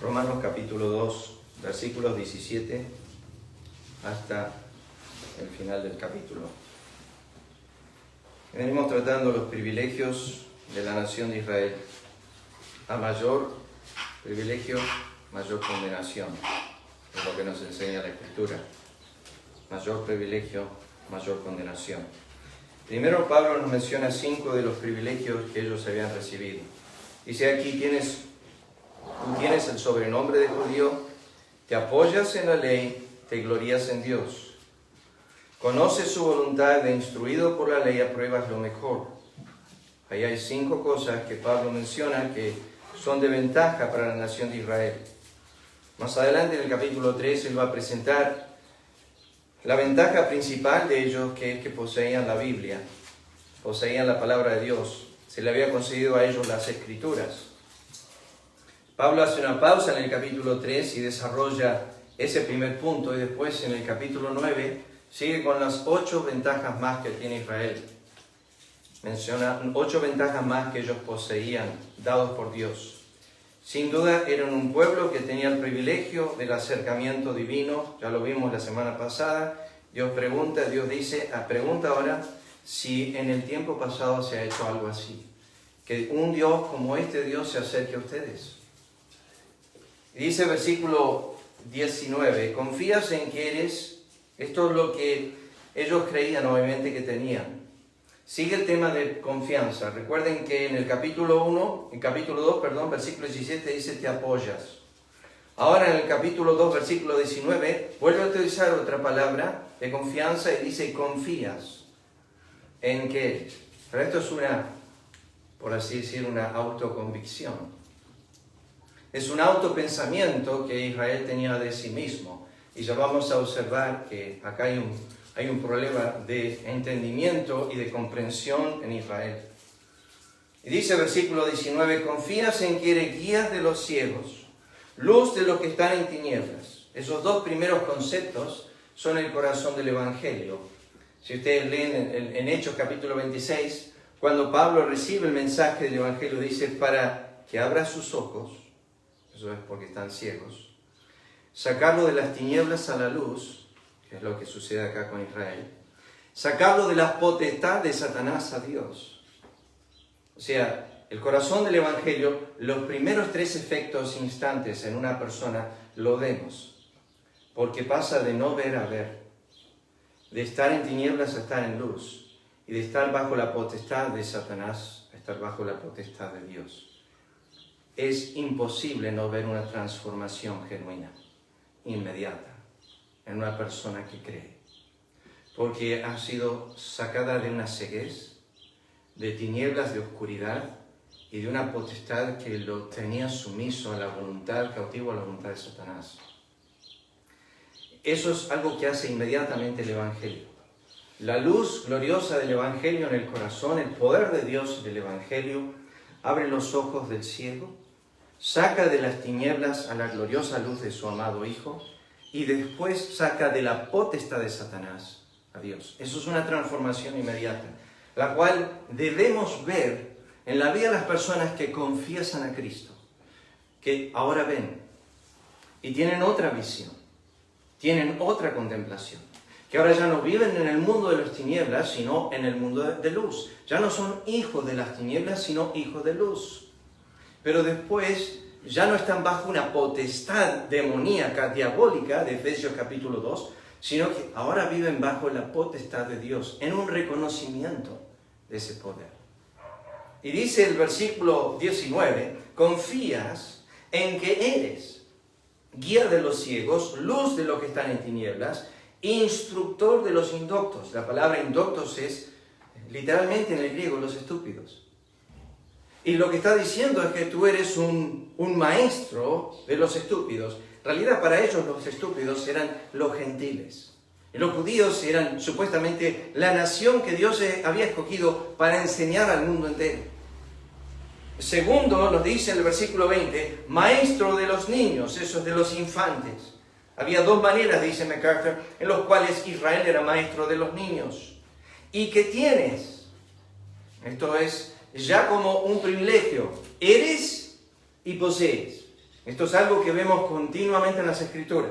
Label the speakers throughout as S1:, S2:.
S1: Romanos capítulo 2, versículos 17 hasta el final del capítulo. Venimos tratando los privilegios de la nación de Israel. A mayor privilegio, mayor condenación. Es lo que nos enseña la Escritura. Mayor privilegio, mayor condenación. Primero Pablo nos menciona 5 de los privilegios que ellos habían recibido. Dice aquí, tú tienes el sobrenombre de judío, te apoyas en la ley, te glorías en Dios. Conoces su voluntad e instruido por la ley apruebas lo mejor. Ahí hay 5 cosas que Pablo menciona que son de ventaja para la nación de Israel. Más adelante en el capítulo 3 él va a presentar la ventaja principal de ellos, que es que poseían la Biblia, poseían la palabra de Dios. Se le había concedido a ellos las Escrituras. Pablo hace una pausa en el capítulo 3 y desarrolla ese primer punto, y después en el capítulo 9 sigue con las 8 ventajas más que tiene Israel. Menciona 8 ventajas más que ellos poseían, dados por Dios. Sin duda eran un pueblo que tenía el privilegio del acercamiento divino. Ya lo vimos la semana pasada. Dios pregunta ahora si en el tiempo pasado se ha hecho algo así. Que un Dios como este Dios se acerque a ustedes. Y dice versículo 19, confías en que eres. Esto es lo que ellos creían obviamente que tenían. Sigue el tema de confianza. Recuerden que en el capítulo 2, versículo 17 dice te apoyas. Ahora en el capítulo 2, versículo 19, vuelve a utilizar otra palabra de confianza y dice confías en que. Pero esto es por así decir, una autoconvicción. Es un autopensamiento que Israel tenía de sí mismo. Y ya vamos a observar que acá hay un problema de entendimiento y de comprensión en Israel. Y dice versículo 19, confías en que eres guía de los ciegos, luz de los que están en tinieblas. Esos 2 primeros conceptos son el corazón del Evangelio. Si ustedes leen en Hechos capítulo 26, cuando Pablo recibe el mensaje del Evangelio, dice para que abra sus ojos, eso es porque están ciegos, sacarlo de las tinieblas a la luz, que es lo que sucede acá con Israel, sacarlo de la potestad de Satanás a Dios. O sea, el corazón del Evangelio, los primeros 3 efectos instantes en una persona lo vemos, porque pasa de no ver a ver, de estar en tinieblas a estar en luz, y de estar bajo la potestad de Satanás a estar bajo la potestad de Dios. Es imposible no ver una transformación genuina, inmediata, en una persona que cree, porque ha sido sacada de una ceguez, de tinieblas de oscuridad y de una potestad que lo tenía sumiso a la voluntad, cautivo a la voluntad de Satanás. Eso es algo que hace inmediatamente el Evangelio. La luz gloriosa del Evangelio en el corazón, el poder de Dios del Evangelio, abre los ojos del ciego, saca de las tinieblas a la gloriosa luz de su amado Hijo, y después saca de la potestad de Satanás a Dios. Eso es una transformación inmediata, la cual debemos ver en la vida de las personas que confiesan a Cristo, que ahora ven y tienen otra visión, tienen otra contemplación, que ahora ya no viven en el mundo de las tinieblas, sino en el mundo de luz. Ya no son hijos de las tinieblas, sino hijos de luz. Pero después ya no están bajo una potestad demoníaca, diabólica, de Efesios capítulo 2, sino que ahora viven bajo la potestad de Dios, en un reconocimiento de ese poder. Y dice el versículo 19, confías en que eres guía de los ciegos, luz de los que están en tinieblas, instructor de los indoctos. La palabra indoctos es, literalmente en el griego, los estúpidos. Y lo que está diciendo es que tú eres un maestro de los estúpidos. En realidad para ellos los estúpidos eran los gentiles. Y los judíos eran supuestamente la nación que Dios había escogido para enseñar al mundo entero. Segundo, nos dice en el versículo 20, maestro de los niños, eso es de los infantes. Había 2 maneras, dice MacArthur, en los cuales Israel era maestro de los niños. ¿Y qué tienes? Esto es ya como un privilegio. Eres y posees. Esto es algo que vemos continuamente en las Escrituras.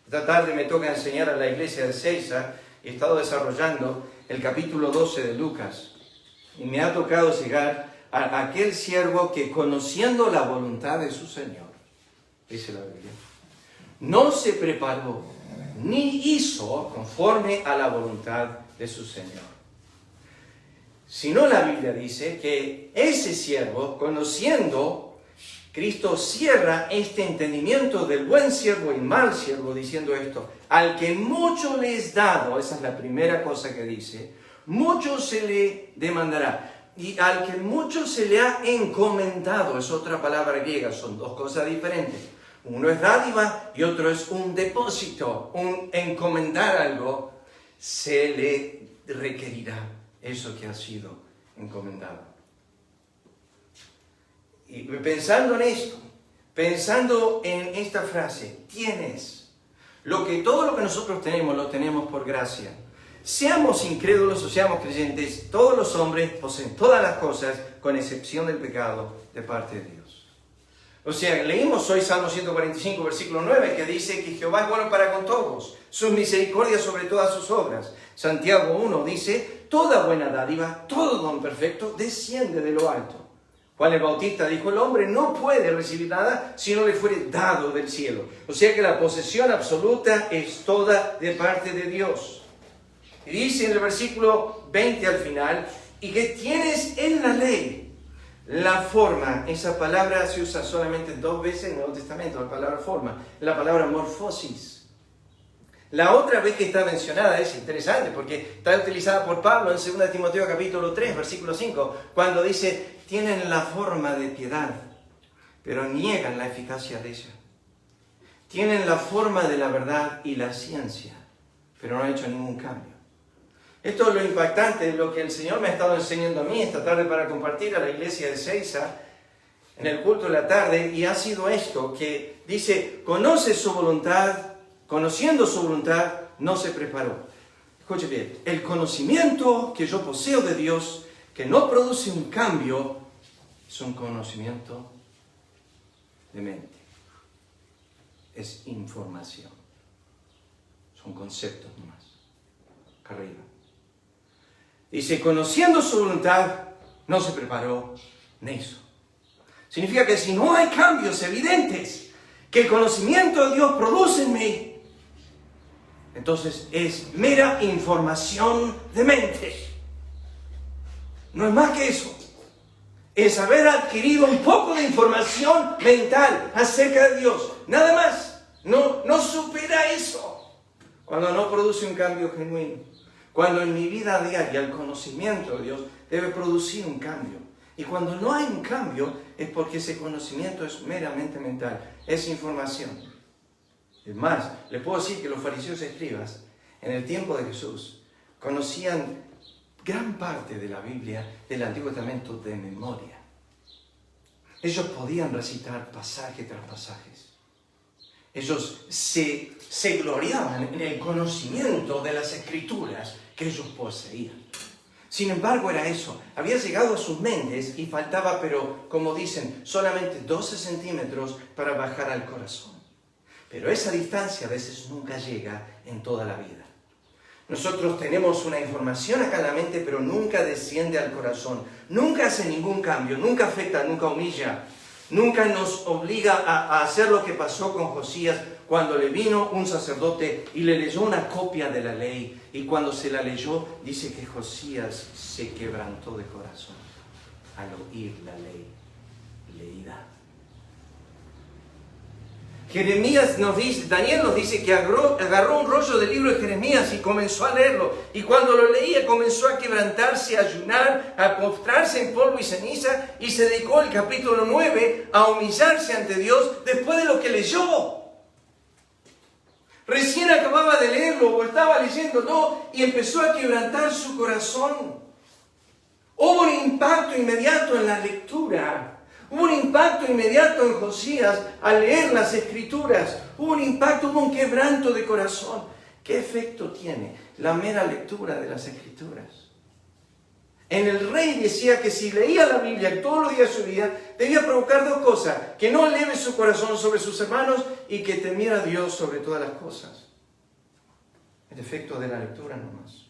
S1: Esta tarde me toca enseñar a la iglesia de Seiza y he estado desarrollando el capítulo 12 de Lucas. Y me ha tocado llegar a aquel siervo que, conociendo la voluntad de su Señor, dice la Biblia, no se preparó ni hizo conforme a la voluntad de su Señor. Sino la Biblia dice que ese siervo, conociendo, Cristo cierra este entendimiento del buen siervo y mal siervo diciendo esto: al que mucho le es dado, esa es la primera cosa que dice, mucho se le demandará. Y al que mucho se le ha encomendado, es otra palabra griega, son dos cosas diferentes. Uno es dádiva y otro es un depósito, un encomendar algo, se le requerirá eso que ha sido encomendado. Y pensando en esto, pensando en esta frase, tienes todo lo que nosotros tenemos, lo tenemos por gracia. Seamos incrédulos o seamos creyentes, todos los hombres poseen todas las cosas, con excepción del pecado de parte de Dios. O sea, leímos hoy Salmo 145, versículo 9, que dice que Jehová es bueno para con todos, sus misericordias sobre todas sus obras. Santiago 1 dice, toda buena dádiva, todo don perfecto, desciende de lo alto. Juan el Bautista dijo, el hombre no puede recibir nada si no le fuere dado del cielo. O sea que la posesión absoluta es toda de parte de Dios. Y dice en el versículo 20 al final, y que tienes en la ley la forma. Esa palabra se usa solamente 2 veces en el Nuevo Testamento, la palabra forma, la palabra morfosis. La otra vez que está mencionada es interesante porque está utilizada por Pablo en 2 Timoteo capítulo 3, versículo 5, cuando dice, tienen la forma de piedad, pero niegan la eficacia de ella. Tienen la forma de la verdad y la ciencia, pero no han hecho ningún cambio. Esto es lo impactante, lo que el Señor me ha estado enseñando a mí esta tarde para compartir a la iglesia de Seiza en el culto de la tarde, y ha sido esto, que dice, conoce su voluntad, conociendo su voluntad, no se preparó. Escuche bien, el conocimiento que yo poseo de Dios, que no produce un cambio, es un conocimiento de mente. Es información. Son conceptos nomás. Acá arriba. Dice, conociendo su voluntad, no se preparó ni hizo. Significa que si no hay cambios evidentes que el conocimiento de Dios produce en mí, entonces es mera información de mente. No es más que eso. Es haber adquirido un poco de información mental acerca de Dios. Nada más. No supera eso. Cuando no produce un cambio genuino. Cuando en mi vida diaria el conocimiento de Dios debe producir un cambio. Y cuando no hay un cambio es porque ese conocimiento es meramente mental. Es información. Es más, le puedo decir que los fariseos y escribas en el tiempo de Jesús conocían gran parte de la Biblia del Antiguo Testamento de memoria. Ellos podían recitar pasaje tras pasajes. Ellos se gloriaban en el conocimiento de las Escrituras que ellos poseían. Sin embargo, era eso. Había llegado a sus mentes y faltaba, pero como dicen, solamente 12 centímetros para bajar al corazón. Pero esa distancia a veces nunca llega en toda la vida. Nosotros tenemos una información acá en la mente, pero nunca desciende al corazón. Nunca hace ningún cambio, nunca afecta, nunca humilla. Nunca nos obliga a hacer lo que pasó con Josías cuando le vino un sacerdote y le leyó una copia de la ley. Y cuando se la leyó, dice que Josías se quebrantó de corazón al oír la ley leída. Jeremías nos dice, Daniel nos dice que agarró un rollo del libro de Jeremías y comenzó a leerlo. Y cuando lo leía comenzó a quebrantarse, a ayunar, a postrarse en polvo y ceniza. Y se dedicó el capítulo 9 a humillarse ante Dios después de lo que leyó. Recién acababa de leerlo o estaba leyéndolo y empezó a quebrantar su corazón. Hubo un impacto inmediato en la lectura. Hubo un impacto inmediato en Josías al leer las Escrituras. Hubo un impacto, hubo un quebranto de corazón. ¿Qué efecto tiene la mera lectura de las Escrituras? El rey decía que si leía la Biblia todos los días de su vida, debía provocar dos cosas: que no eleve su corazón sobre sus hermanos y que temiera a Dios sobre todas las cosas. El efecto de la lectura nomás.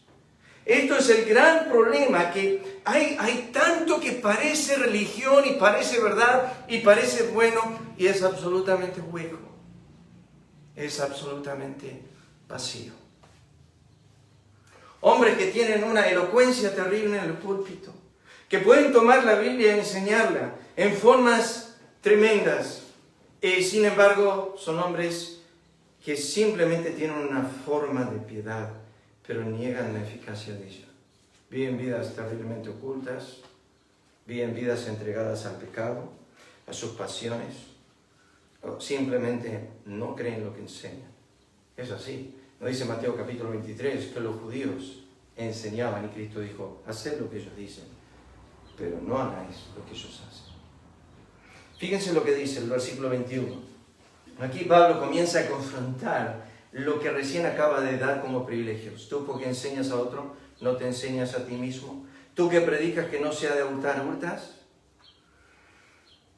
S1: Esto es el gran problema, que hay tanto que parece religión y parece verdad y parece bueno y es absolutamente hueco. Es absolutamente vacío. Hombres que tienen una elocuencia terrible en el púlpito, que pueden tomar la Biblia y enseñarla en formas tremendas, y sin embargo son hombres que simplemente tienen una forma de piedad, pero niegan la eficacia de ella. Viven vidas terriblemente ocultas, viven vidas entregadas al pecado, a sus pasiones, o simplemente no creen lo que enseñan. Es así. Nos dice Mateo capítulo 23 que los judíos enseñaban y Cristo dijo: haced lo que ellos dicen, pero no hagáis lo que ellos hacen. Fíjense lo que dice el versículo 21. Aquí Pablo comienza a confrontar lo que recién acaba de dar como privilegios. Tú, porque enseñas a otro, no te enseñas a ti mismo. Tú que predicas que no se ha de hurtar, hurtas.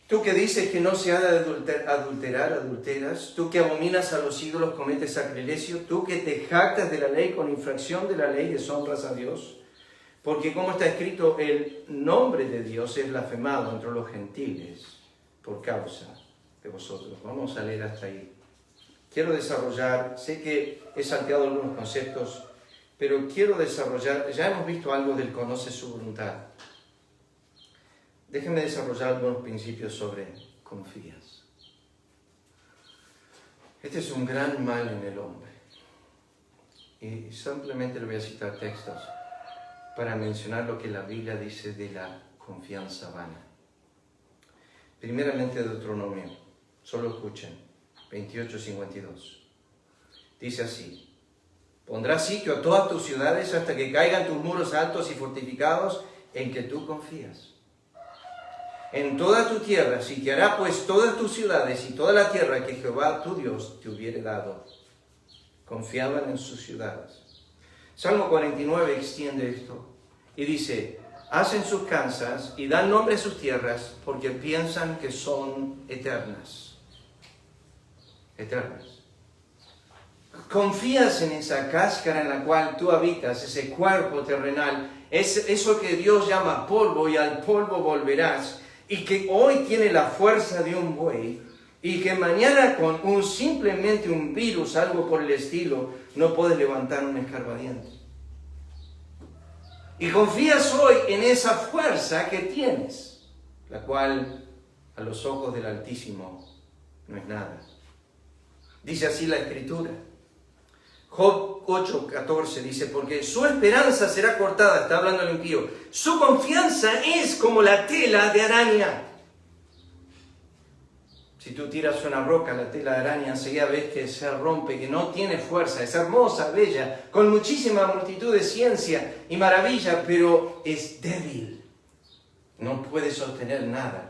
S1: Tú que dices que no se ha de adulterar, adulteras. Tú que abominas a los ídolos, cometes sacrilegio. Tú que te jactas de la ley, con infracción de la ley deshonras a Dios. Porque como está escrito, el nombre de Dios es blasfemado entre los gentiles por causa de vosotros. Vamos a leer hasta ahí. Quiero desarrollar, sé que he salteado algunos conceptos, pero quiero desarrollar, ya hemos visto algo del conoce su voluntad. Déjenme desarrollar algunos principios sobre confías. Este es un gran mal en el hombre. Y simplemente le voy a citar textos para mencionar lo que la Biblia dice de la confianza vana. Primeramente Deuteronomio, solo escuchen, 28:52. Dice así: pondrás sitio a todas tus ciudades hasta que caigan tus muros altos y fortificados en que tú confías. En toda tu tierra sitiará pues todas tus ciudades y toda la tierra que Jehová tu Dios te hubiere dado. Confiaban en sus ciudades. Salmo 49 extiende esto y dice: hacen sus casas y dan nombre a sus tierras porque piensan que son eternas. Eternas. Confías en esa cáscara en la cual tú habitas, ese cuerpo terrenal, es eso que Dios llama polvo, y al polvo volverás, y que hoy tiene la fuerza de un buey, y que mañana con simplemente un virus, algo por el estilo, no puedes levantar un escarbadiente. Y confías hoy en esa fuerza que tienes, la cual a los ojos del Altísimo no es nada. Dice así la Escritura. Job 8:14 dice: porque su esperanza será cortada, está hablando el impío, su confianza es como la tela de araña. Si tú tiras una roca, la tela de araña, enseguida ves que se rompe, que no tiene fuerza, es hermosa, bella, con muchísima multitud de ciencia y maravilla, pero es débil, no puede sostener nada.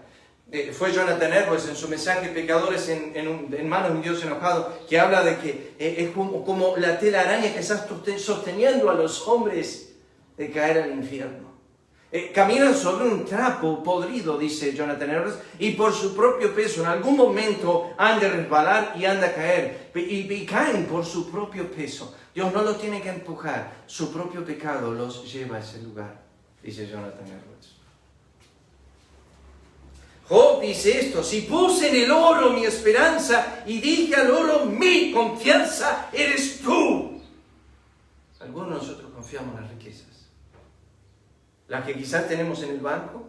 S1: Fue Jonathan Edwards en su mensaje Pecadores en manos de un Dios enojado, que habla de que es como la tela araña que está sosteniendo a los hombres de caer al infierno. Caminan sobre un trapo podrido, dice Jonathan Edwards, y por su propio peso en algún momento han de resbalar y han de caer, y caen por su propio peso. Dios no los tiene que empujar, su propio pecado los lleva a ese lugar, dice Jonathan Edwards. Job dice esto: si puse en el oro mi esperanza y dije al oro, mi confianza eres tú. Algunos de nosotros confiamos en las riquezas, las que quizás tenemos en el banco,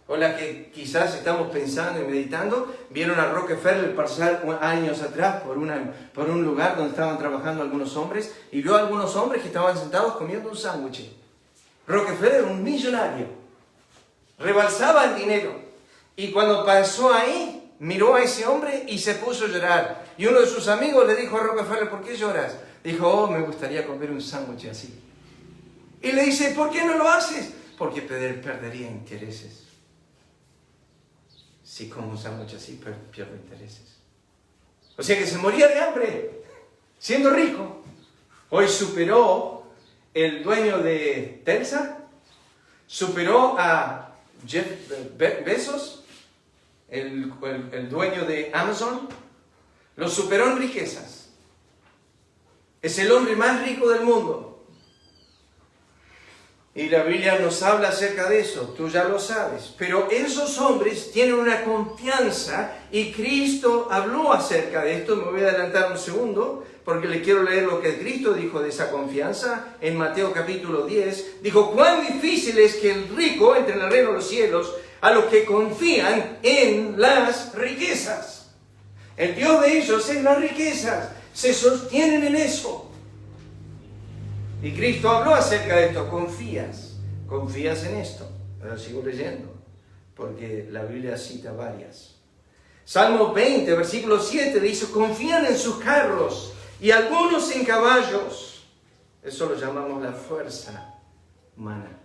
S1: o las que quizás estamos pensando y meditando. Vieron a Rockefeller pasar años atrás por un lugar donde estaban trabajando algunos hombres, y vio a algunos hombres que estaban sentados comiendo un sándwich. Rockefeller, un millonario, rebalsaba el dinero. Y cuando pasó ahí, miró a ese hombre y se puso a llorar. Y uno de sus amigos le dijo a Rockefeller: ¿por qué lloras? Dijo: oh, me gustaría comer un sándwich así. Y le dice: ¿por qué no lo haces? Porque perdería intereses. Si como un sándwich así, pierdo intereses. O sea que se moría de hambre, siendo rico. Hoy superó el dueño de Telsa, Superó a Jeff Bezos, el dueño de Amazon. Lo superó en riquezas. Es el hombre más rico del mundo. Y la Biblia nos habla acerca de eso, tú ya lo sabes. Pero esos hombres tienen una confianza y Cristo habló acerca de esto. Me voy a adelantar un segundo porque le quiero leer lo que Cristo dijo de esa confianza. En Mateo capítulo 10, dijo, cuán difícil es que el rico entre en el reino de los cielos a los que confían en las riquezas. El Dios de ellos es las riquezas, se sostienen en eso. Y Cristo habló acerca de esto, confías en esto. Ahora sigo leyendo, porque la Biblia cita varias. Salmo 20, versículo 7, dice, confían en sus carros y algunos en caballos. Eso lo llamamos la fuerza humana.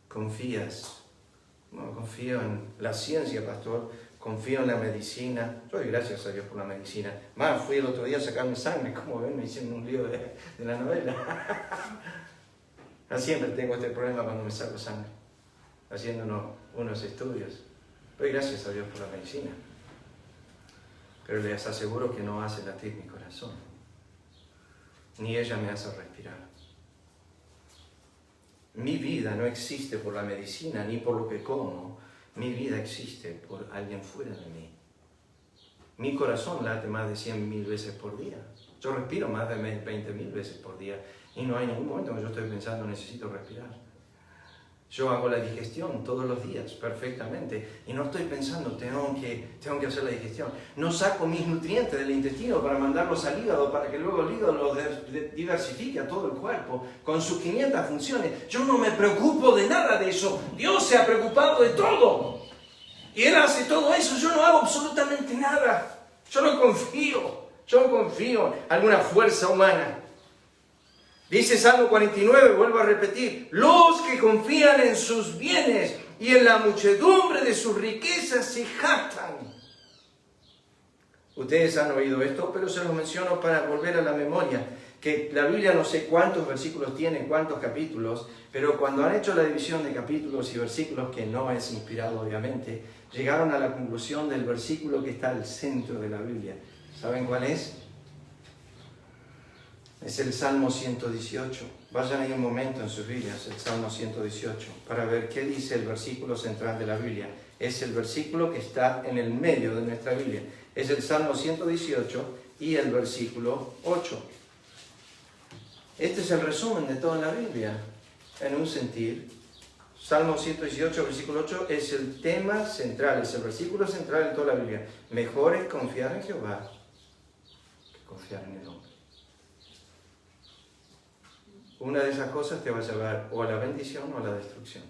S1: Confías. No, confío en la ciencia, pastor. Confío en la medicina. Doy gracias a Dios por la medicina. Más, fui el otro día a sacarme sangre. Como ven, me hicieron un lío de la novela. Siempre tengo este problema cuando me saco sangre, haciendo unos estudios. Doy gracias a Dios por la medicina. Pero les aseguro que no hace latir mi corazón. Ni ella me hace respirar. Mi vida no existe por la medicina ni por lo que como. Mi vida existe por alguien fuera de mí. Mi corazón late más de 100.000 veces por día. Yo respiro más de 20.000 veces por día. Y no hay ningún momento que yo estoy pensando, necesito respirar. Yo hago la digestión todos los días, perfectamente. Y no estoy pensando, tengo que hacer la digestión. No saco mis nutrientes del intestino para mandarlos al hígado, para que luego el hígado los diversifique a todo el cuerpo, con sus 500 funciones. Yo no me preocupo de nada de eso. Dios se ha preocupado de todo. Y Él hace todo eso. Yo no hago absolutamente nada. Yo no confío en alguna fuerza humana. Dice Salmo 49, vuelvo a repetir, los que confían en sus bienes y en la muchedumbre de sus riquezas se jactan. Ustedes han oído esto, pero se los menciono para volver a la memoria, que la Biblia no sé cuántos versículos tiene, cuántos capítulos, pero cuando han hecho la división de capítulos y versículos, que no es inspirado obviamente, llegaron a la conclusión del versículo que está al centro de la Biblia. ¿Saben cuál es? Es el Salmo 118. Vayan ahí un momento en sus Biblias, el Salmo 118, para ver qué dice el versículo central de la Biblia. Es el versículo que está en el medio de nuestra Biblia. Es el Salmo 118 y el versículo 8. Este es el resumen de toda la Biblia, en un sentir. Salmo 118, versículo 8, es el tema central, es el versículo central de toda la Biblia. Mejor es confiar en Jehová que confiar en el hombre. Una de esas cosas te va a llevar o a la bendición o a la destrucción.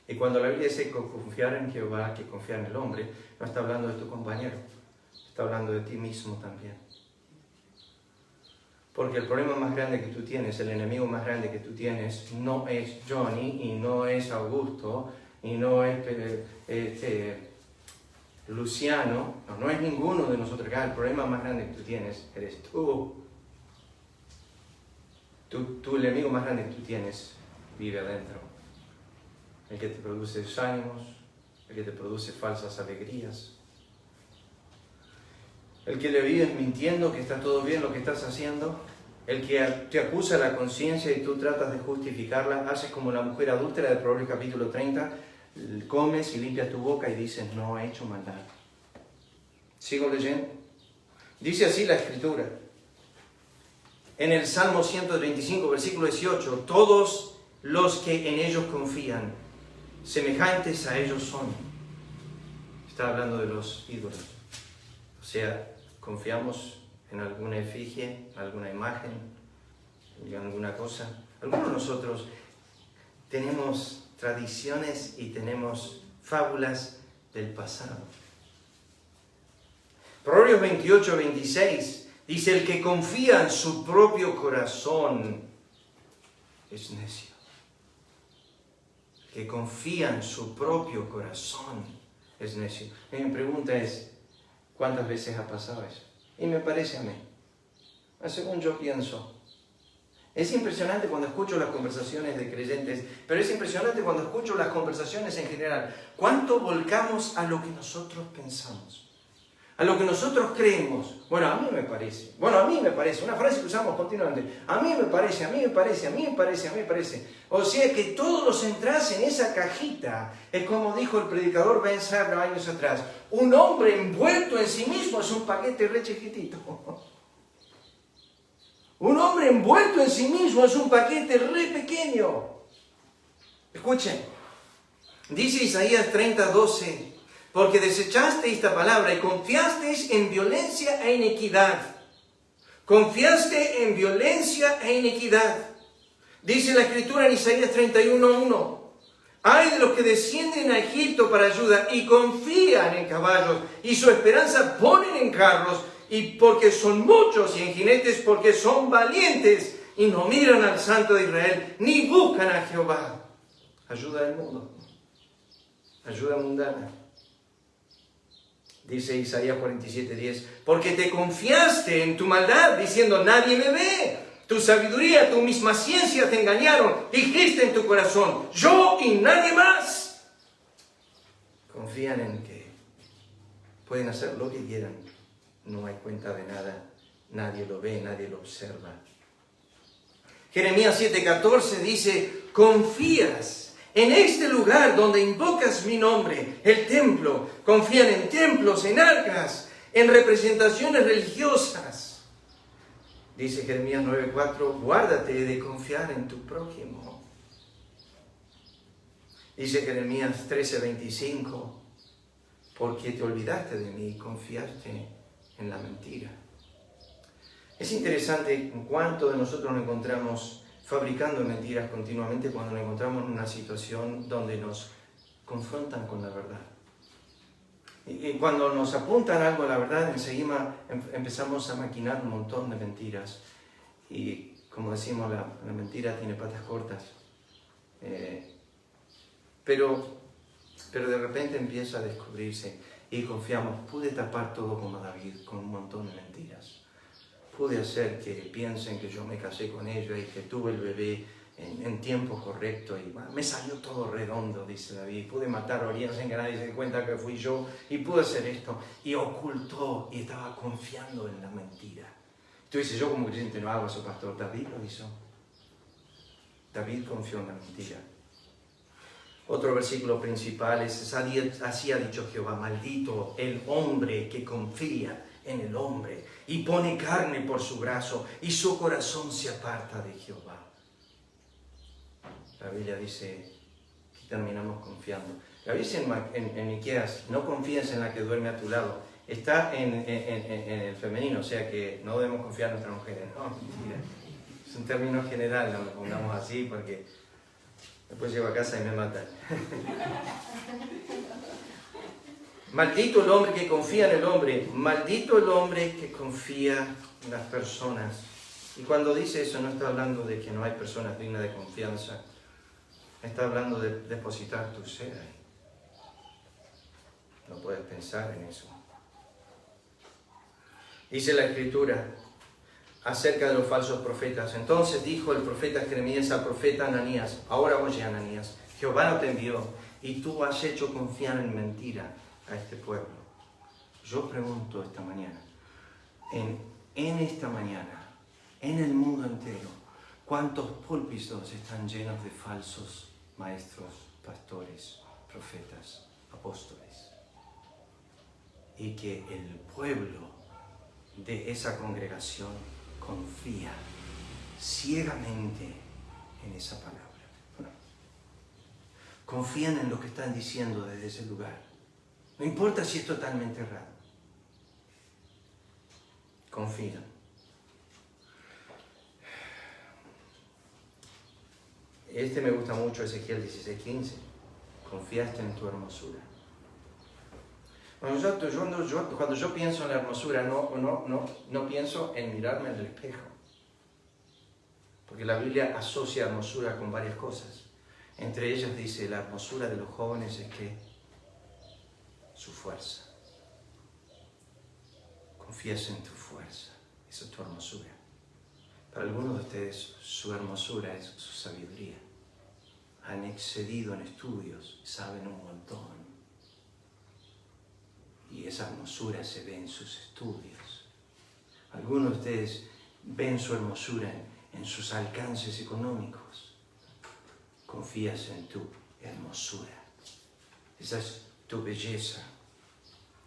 S1: Y cuando la Biblia dice confiar en Jehová que confiar en el hombre, no está hablando de tu compañero, está hablando de ti mismo también. Porque el problema más grande que tú tienes, el enemigo más grande que tú tienes, no es Johnny, y no es Augusto, y no es Luciano, no es ninguno de nosotros acá. El problema más grande que tú tienes eres tú. El enemigo más grande que tú tienes vive adentro. El que te produce desánimos, el que te produce falsas alegrías, el que le vives mintiendo que está todo bien lo que estás haciendo, el que te acusa la conciencia y tú tratas de justificarla, haces como la mujer adúltera de Proverbios capítulo 30, comes y limpias tu boca y dices, no he hecho maldad. Sigo leyendo. Dice así la Escritura. En el Salmo 135, versículo 18, todos los que en ellos confían, semejantes a ellos son. Está hablando de los ídolos. O sea, confiamos en alguna efigie, alguna imagen, en alguna cosa. Algunos de nosotros tenemos tradiciones y tenemos fábulas del pasado. Proverbios 28, 26 dice, el que confía en su propio corazón es necio. El que confía en su propio corazón es necio. Y mi pregunta es, ¿cuántas veces ha pasado eso? Y me parece a mí, según yo pienso, Es impresionante cuando escucho las conversaciones de creyentes, pero es impresionante cuando escucho las conversaciones en general. ¿Cuánto volcamos a lo que nosotros pensamos? A lo que nosotros creemos. Bueno, a mí me parece. Bueno, a mí me parece. Una frase que usamos continuamente. A mí me parece, a mí me parece, a mí me parece, a mí me parece. O sea que todos los entras en esa cajita. Es como dijo el predicador Ben Sarno años atrás. Un hombre envuelto en sí mismo es un paquete re chiquitito. Un hombre envuelto en sí mismo es un paquete re pequeño. Escuchen. Dice Isaías 30:12. Porque desechaste esta palabra y confiasteis en violencia e iniquidad. Confiaste en violencia e iniquidad. Dice la Escritura en Isaías 31:1. Ay de los que descienden a Egipto para ayuda y confían en caballos y su esperanza ponen en carros y porque son muchos y en jinetes porque son valientes y no miran al Santo de Israel ni buscan a Jehová. Ayuda del mundo. Ayuda mundana. Dice Isaías 47:10, porque te confiaste en tu maldad, diciendo, nadie me ve. Tu sabiduría, tu misma ciencia te engañaron. Dijiste en tu corazón, yo y nadie más. Confían en que pueden hacer lo que quieran. No hay cuenta de nada. Nadie lo ve, nadie lo observa. Jeremías 7:14 dice, confías en este lugar donde invocas mi nombre, el templo. Confían en templos, en arcas, en representaciones religiosas. Dice Jeremías 9:4, guárdate de confiar en tu prójimo. Dice Jeremías 13:25, porque te olvidaste de mí y confiaste en la mentira. Es interesante en cuánto de nosotros nos encontramos fabricando mentiras continuamente cuando nos encontramos en una situación donde nos confrontan con la verdad. Y cuando nos apuntan algo a la verdad, enseguida empezamos a maquinar un montón de mentiras. Y como decimos, la mentira tiene patas cortas. Pero de repente empieza a descubrirse y confiamos. Pude tapar todo como David con un montón de mentiras. Pude hacer que piensen que yo me casé con ella y que tuve el bebé en tiempo correcto y bueno, me salió todo redondo, dice David. Pude matar a Urias sin que nadie se dé cuenta que fui yo y pude hacer esto. Y ocultó y estaba confiando en la mentira. Tú dices, yo como creyente no hago eso, pastor. David lo hizo. David confió en la mentira. Otro versículo principal es, así ha dicho Jehová, maldito el hombre que confía en el hombre y pone carne por su brazo y su corazón se aparta de Jehová. La Biblia dice que terminamos confiando. La Biblia dice en Miqueas, no confíes en la que duerme a tu lado. Está en el femenino, o sea que no debemos confiar en nuestras mujeres. No, mentira. Es un término general, no lo pongamos así porque después llego a casa y me matan. Maldito el hombre que confía en el hombre, maldito el hombre que confía en las personas. Y cuando dice eso no está hablando de que no hay personas dignas de confianza, está hablando de depositar tu ser ahí. No puedes pensar en eso. Dice la Escritura acerca de los falsos profetas. Entonces dijo el profeta Jeremías al profeta Ananías, ahora oye Ananías, Jehová no te envió y tú has hecho confiar en mentira a este pueblo. Yo pregunto esta mañana, en esta mañana, en el mundo entero, ¿cuántos púlpitos están llenos de falsos maestros, pastores, profetas, apóstoles? Y que el pueblo de esa congregación confía ciegamente en esa palabra. Confían en lo que están diciendo desde ese lugar. No importa si es totalmente errado. Confían. Este me gusta mucho, Ezequiel 16:15. Confiaste en tu hermosura. Cuando yo pienso en la hermosura, no pienso en mirarme en el espejo. Porque la Biblia asocia hermosura con varias cosas. Entre ellas dice, la hermosura de los jóvenes es que su fuerza. Confías en tu fuerza. Esa es tu hermosura. Para algunos de ustedes su hermosura es su sabiduría. Han excedido en estudios, saben un montón. Y esa hermosura se ve en sus estudios. Algunos de ustedes ven su hermosura en sus alcances económicos. Confías en tu hermosura. Esa es tu belleza.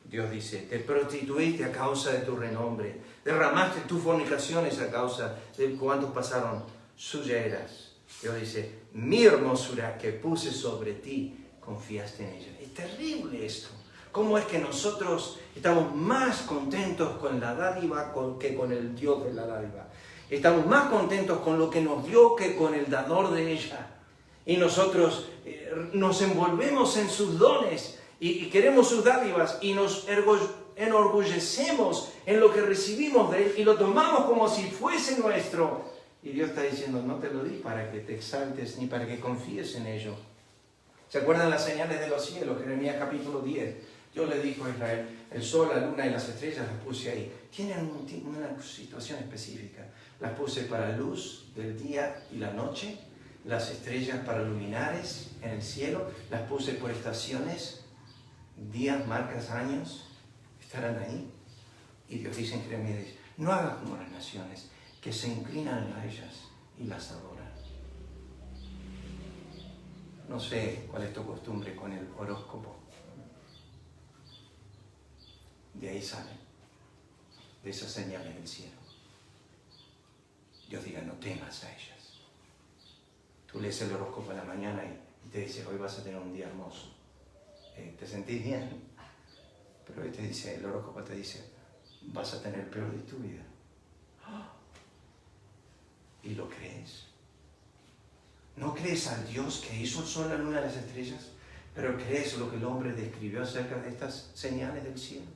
S1: Dios dice, te prostituiste a causa de tu renombre, derramaste tus fornicaciones a causa de cuántos pasaron suyeras. Dios dice, mi hermosura que puse sobre ti, confiaste en ella. Es terrible esto. ¿Cómo es que nosotros estamos más contentos con la dádiva que con el Dios de la dádiva? Estamos más contentos con lo que nos dio que con el dador de ella. Y nosotros nos envolvemos en sus dones y queremos sus dádivas y nos enorgullecemos en lo que recibimos de Él y lo tomamos como si fuese nuestro. Y Dios está diciendo, no te lo di para que te exaltes ni para que confíes en ello. ¿Se acuerdan las señales de los cielos? Jeremías capítulo 10. Dios le dijo a Israel, el sol, la luna y las estrellas las puse ahí. Tienen una situación específica. Las puse para luz del día y la noche. Las estrellas para luminares en el cielo. Las puse por estaciones, días, marcas, años. Estarán ahí. Y Dios dice en Jeremías, no hagas como las naciones que se inclinan a ellas y las adoran. No sé cuál es tu costumbre con el horóscopo. De ahí salen, de esas señales del cielo. Dios diga, no temas a ellas. Tú lees el horóscopo en la mañana y te dice, hoy vas a tener un día hermoso. ¿Te sentís bien? Pero hoy te dice, el horóscopo te dice, vas a tener el peor de tu vida. ¿Y lo crees? ¿No crees al Dios que hizo el sol, la luna y las estrellas? ¿Pero crees lo que el hombre describió acerca de estas señales del cielo?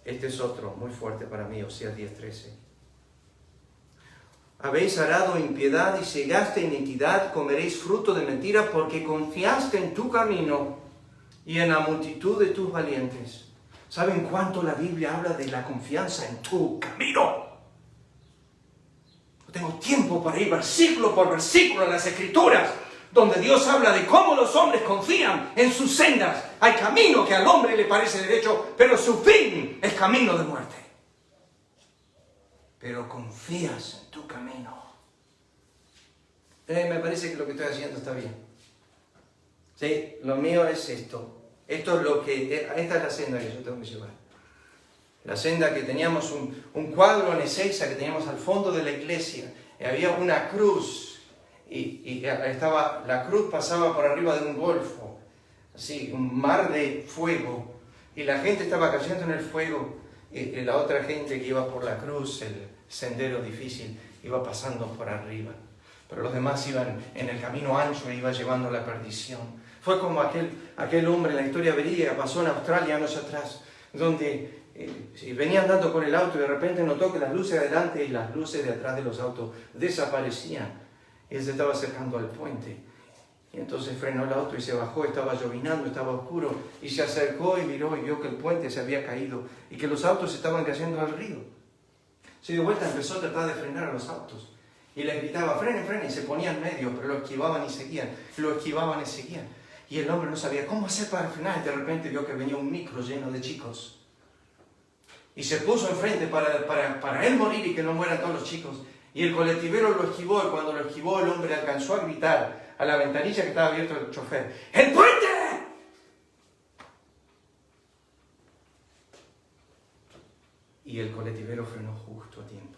S1: Este es otro muy fuerte para mí, Oseas 10:13. Habéis arado impiedad y cegaste iniquidad, comeréis fruto de mentira, porque confiaste en tu camino y en la multitud de tus valientes. ¿Saben cuánto la Biblia habla de la confianza en tu camino? No tengo tiempo para ir versículo por versículo en las Escrituras, donde Dios habla de cómo los hombres confían en sus sendas. Hay camino que al hombre le parece derecho, pero su fin es camino de muerte. Pero confías en tu camino. Me parece que lo que estoy haciendo está bien. Sí, lo mío es esto. Esta es la senda que yo tengo que llevar. La senda que teníamos un cuadro en Ezeiza que teníamos al fondo de la iglesia. Había una cruz y la cruz pasaba por arriba de un golfo, así, un mar de fuego. Y la gente estaba cayendo en el fuego. Y la otra gente que iba por la cruz, el sendero difícil, iba pasando por arriba. Pero los demás iban en el camino ancho e iba llevando a la perdición. Fue como aquel hombre en la historia verídica, pasó en Australia años atrás, donde venía andando con el auto y de repente notó que las luces de adelante y las luces de atrás de los autos desaparecían. Él se estaba acercando al puente. Y entonces frenó el auto y se bajó, estaba llovinando, estaba oscuro, y se acercó y miró y vio que el puente se había caído y que los autos estaban cayendo al río. Se dio vuelta, empezó a tratar de frenar a los autos y les gritaba, frenen, frenen, y se ponía en medio, pero lo esquivaban y seguían, lo esquivaban y seguían. Y el hombre no sabía cómo hacer para frenar, y de repente vio que venía un micro lleno de chicos. Y se puso enfrente para él morir y que no mueran todos los chicos. Y el colectivero lo esquivó, y cuando lo esquivó el hombre alcanzó a gritar a la ventanilla que estaba abierta del chofer, ¡el puente! Y el colectivero frenó justo a tiempo,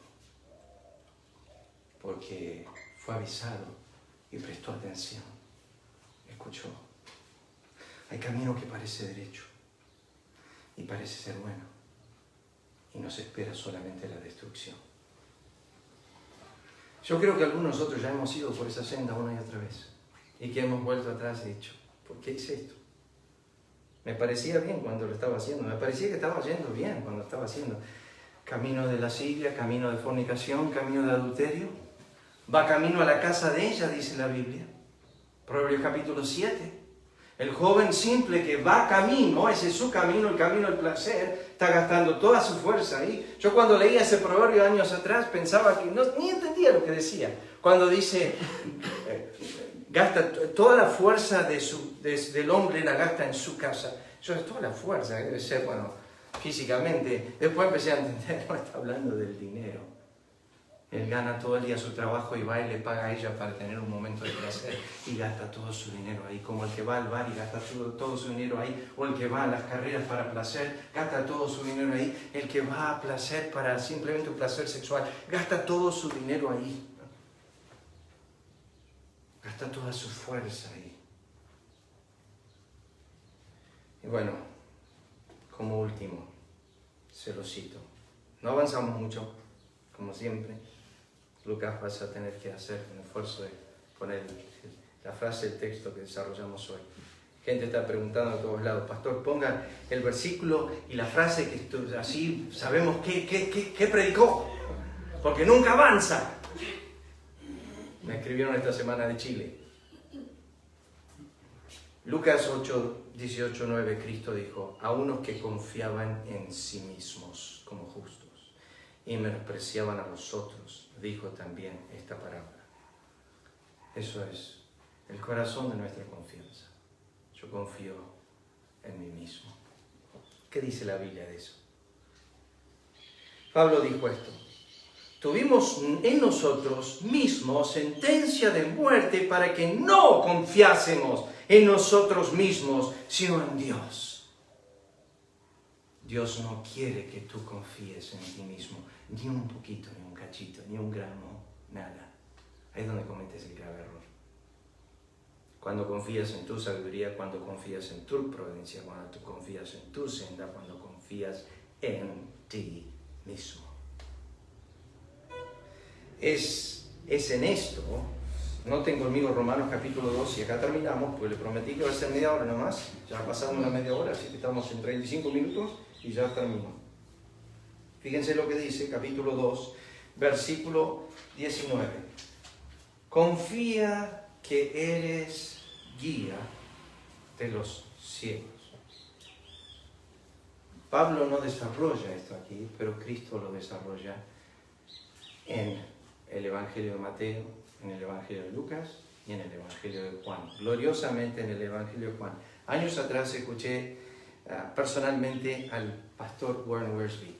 S1: porque fue avisado y prestó atención, escuchó. Hay camino que parece derecho y parece ser bueno, y nos espera solamente la destrucción. Yo creo que algunos de nosotros ya hemos ido por esa senda una y otra vez, y que hemos vuelto atrás y dicho, ¿por qué hice esto? Me parecía bien cuando lo estaba haciendo, me parecía que estaba yendo bien cuando estaba haciendo. Camino de lascivia, camino de fornicación, camino de adulterio. Va camino a la casa de ella, dice la Biblia. Proverbios capítulo 7. El joven simple que va camino, ese es su camino, el camino del placer, está gastando toda su fuerza ahí. Yo cuando leía ese proverbio años atrás pensaba que ni entendía lo que decía. Cuando dice, gasta toda la fuerza del hombre la gasta en su casa. Yo, toda la fuerza, debe ser, bueno, físicamente. Después empecé a entender, no está hablando del dinero. Él gana todo el día su trabajo y va y le paga a ella para tener un momento de placer y gasta todo su dinero ahí, como el que va al bar y gasta todo su dinero ahí, o el que va a las carreras para placer, gasta todo su dinero ahí, el que va a placer para simplemente un placer sexual, gasta todo su dinero ahí, gasta toda su fuerza ahí. Y bueno, como último, se lo cito. No avanzamos mucho, como siempre. Lucas, vas a tener que hacer un esfuerzo de poner la frase del texto que desarrollamos hoy. Gente está preguntando a todos lados, pastor, ponga el versículo y la frase que así sabemos qué predicó, porque nunca avanza. Me escribieron esta semana de Chile. Lucas 8, 18, 9, Cristo dijo, a unos que confiaban en sí mismos como justos y menospreciaban a los otros, dijo también esta parábola. Eso es el corazón de nuestra confianza. Yo confío en mí mismo. ¿Qué dice la Biblia de eso? Pablo dijo esto. Tuvimos en nosotros mismos sentencia de muerte para que no confiásemos en nosotros mismos, sino en Dios. Dios no quiere que tú confíes en ti mismo, ni un poquito, ni un cachito, ni un gramo, nada. Ahí es donde cometes el grave error. Cuando confías en tu sabiduría, cuando confías en tu prudencia, cuando tú confías en tu senda, cuando confías en ti mismo. Es en esto, no tengo conmigo Romanos capítulo 2 y acá terminamos, pues le prometí que va a ser media hora nomás, ya ha pasado una media hora, así que estamos en 35 minutos y ya termino. Fíjense lo que dice, capítulo 2, versículo 19. Confía que eres guía de los ciegos. Pablo no desarrolla esto aquí, pero Cristo lo desarrolla en el Evangelio de Mateo, en el Evangelio de Lucas y en el Evangelio de Juan. Gloriosamente en el Evangelio de Juan. Años atrás escuché personalmente al pastor Warren Wiersbe.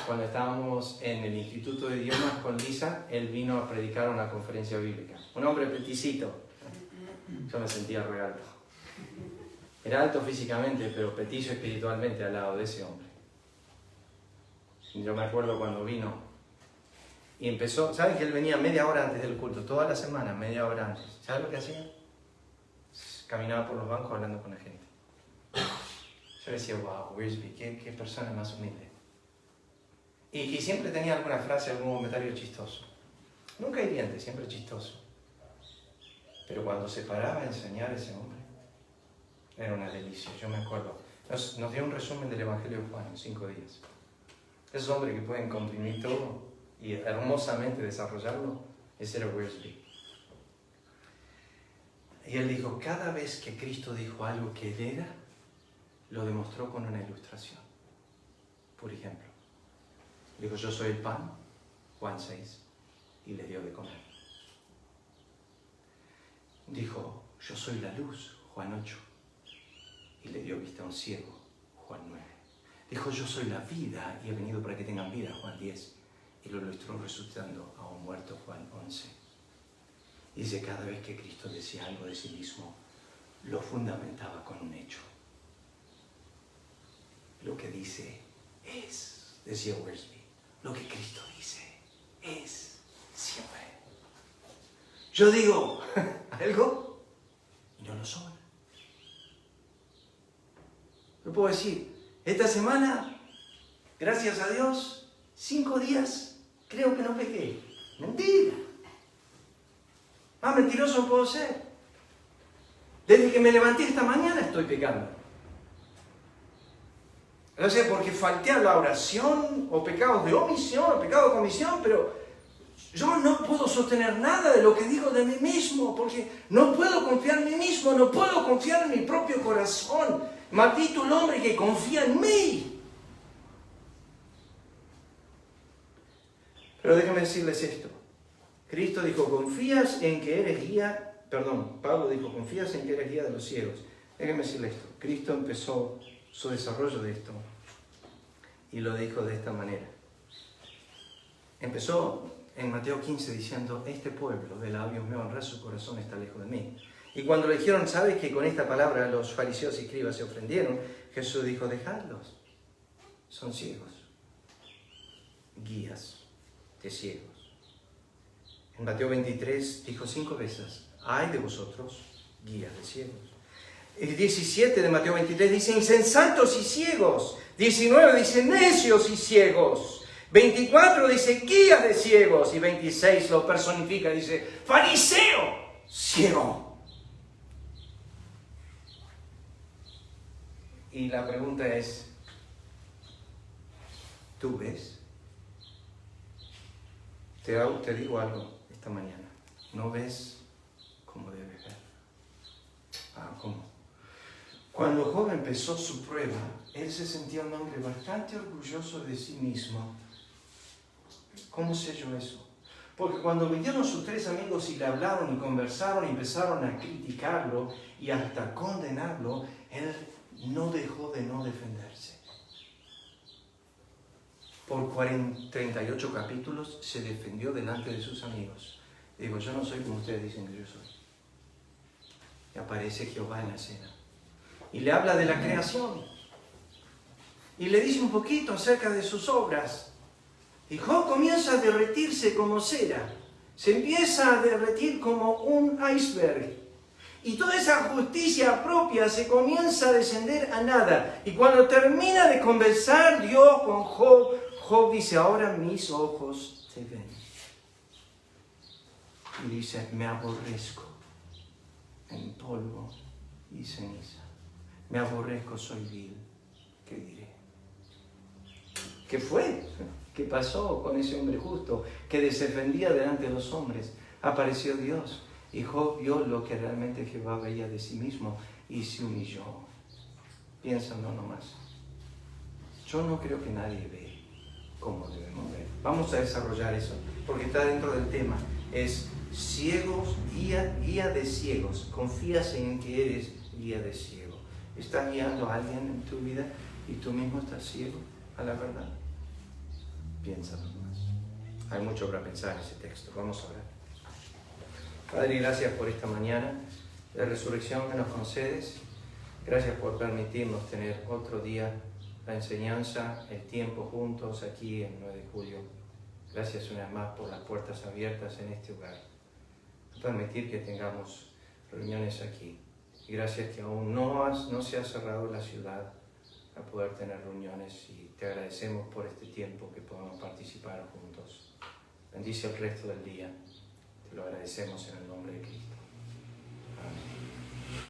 S1: Cuando estábamos en el Instituto de Idiomas con Lisa, él vino a predicar una conferencia bíblica. Un hombre peticito. Yo me sentía re alto. Era alto físicamente, pero petizo espiritualmente al lado de ese hombre. Yo me acuerdo cuando vino y empezó, ¿saben que él venía media hora antes del culto? Toda la semana, media hora antes. ¿Saben lo que hacía? Caminaba por los bancos hablando con la gente. Yo decía, wow, Wiersbe, qué persona más humilde. Y siempre tenía alguna frase, algún comentario chistoso. Nunca hiriente, siempre chistoso. Pero cuando se paraba a enseñar a ese hombre, era una delicia. Yo me acuerdo. Nos dio un resumen del Evangelio de Juan en 5 días. Esos hombres que pueden comprimir todo y hermosamente desarrollarlo, ese era Wiersbe. Y él dijo, cada vez que Cristo dijo algo que él era, lo demostró con una ilustración. Por ejemplo, dijo, yo soy el pan, Juan 6, y le dio de comer. Dijo, yo soy la luz, Juan 8, y le dio vista a un ciego, Juan 9. Dijo, yo soy la vida, y he venido para que tengan vida, Juan 10, y lo ilustró resucitando a un muerto, Juan 11. Dice, cada vez que Cristo decía algo de sí mismo, lo fundamentaba con un hecho. Lo que dice es, decía Wiersbe, lo que Cristo dice es siempre. Yo digo algo y no lo soy. Yo puedo decir, esta semana, gracias a Dios, 5 días, creo que no pequé. Mentira. Más mentiroso no puedo ser. Desde que me levanté esta mañana estoy pecando. No sé, porque falté a la oración, o pecados de omisión, o pecados de comisión, pero
S2: yo no puedo sostener nada de lo que digo de mí mismo, porque no puedo confiar en mí mismo, no puedo confiar en mi propio corazón. Maldito el hombre que confía en mí.
S1: Pero déjenme decirles esto. Cristo dijo, confías en que eres guía, Pablo dijo, confías en que eres guía de los ciegos. Déjenme decirles esto. Cristo empezó su desarrollo de esto y lo dijo de esta manera. Empezó en Mateo 15 diciendo, este pueblo de labios me honra, su corazón está lejos de mí. Y cuando le dijeron, ¿sabes que con esta palabra los fariseos y escribas se ofendieron? Jesús dijo, dejadlos, son ciegos, guías de ciegos. En Mateo 23 dijo 5 veces, ay de vosotros, guías de ciegos. El 17 de Mateo 23 dice, insensatos y ciegos. 19 dice, necios y ciegos. 24 dice, guías de ciegos. Y 26 lo personifica, dice, fariseo, ciego. Y la pregunta es, ¿tú ves? Te digo algo esta mañana. ¿No ves como debes ver? ¿Cómo? Cuando Job empezó su prueba, él se sentía un hombre bastante orgulloso de sí mismo. ¿Cómo sé yo eso? Porque cuando vinieron sus 3 amigos y le hablaron y conversaron y empezaron a criticarlo y hasta condenarlo, él no dejó de no defenderse. Por 38 capítulos se defendió delante de sus amigos. Digo, yo no soy como ustedes dicen que yo soy. Y aparece Jehová en la escena. Y le habla de la creación. Y le dice un poquito acerca de sus obras. Y Job comienza a derretirse como cera. Se empieza a derretir como un iceberg. Y toda esa justicia propia se comienza a descender a nada. Y cuando termina de conversar Dios con Job, Job dice, ahora mis ojos te ven. Y dice, me aborrezco en polvo y ceniza. Me aborrezco, soy vil. ¿Qué diré? ¿Qué fue? ¿Qué pasó con ese hombre justo que defendía delante de los hombres? Apareció Dios y Job vio lo que realmente Jehová veía de sí mismo y se humilló. Piénsalo nomás. Yo no creo que nadie ve cómo debemos ver. Vamos a desarrollar eso porque está dentro del tema. Es ciegos, guía de ciegos. Confías en que eres guía de ciego. ¿Estás guiando a alguien en tu vida y tú mismo estás ciego a la verdad? Piénsalo más. Hay mucho para pensar en ese texto. Vamos a ver. Padre, gracias por esta mañana de resurrección que nos concedes. Gracias por permitirnos tener otro día, la enseñanza, el tiempo juntos aquí en 9 de julio. Gracias una vez más por las puertas abiertas en este hogar. Permitir que tengamos reuniones aquí. Y gracias que aún no se ha cerrado la ciudad a poder tener reuniones y te agradecemos por este tiempo que podamos participar juntos. Bendice el resto del día. Te lo agradecemos en el